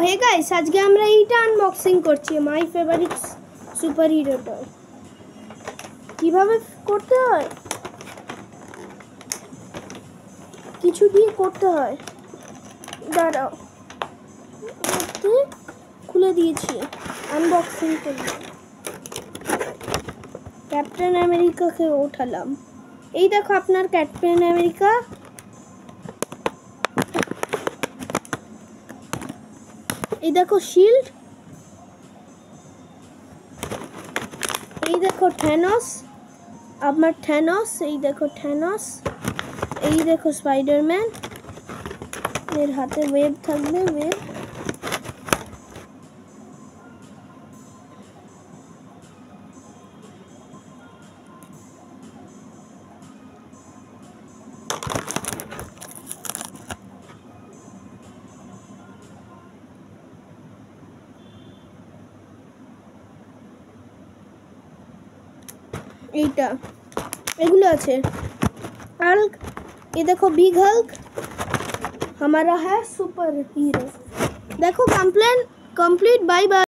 Hey guys, আজকে আমরা এইটা আনবক্সিং করছি, my favourite super hero toy. কিভাবে করতে হয়, কিছু দিয়ে করতে হয়, দাঁড়াও খুলে দিয়েছি, আনবক্সিং করলাম। ক্যাপ্টেন আমেরিকাকে ওঠালাম, এই দেখো আপনার ক্যাপ্টেন আমেরিকা। এই দেখো শিল্ড, এই দেখো থ্যানোস, আমার থ্যানোস, এই দেখো থ্যানোস, এই দেখো স্পাইডারম্যান, এর হাতে ওয়েব থাকবে, ওয়েব। এইটা এগুলো আছে হাল্ক, ये देखो बिग हल्क हमारा है सुपर हीरो। देखो कंप्लीट, बाय बाय।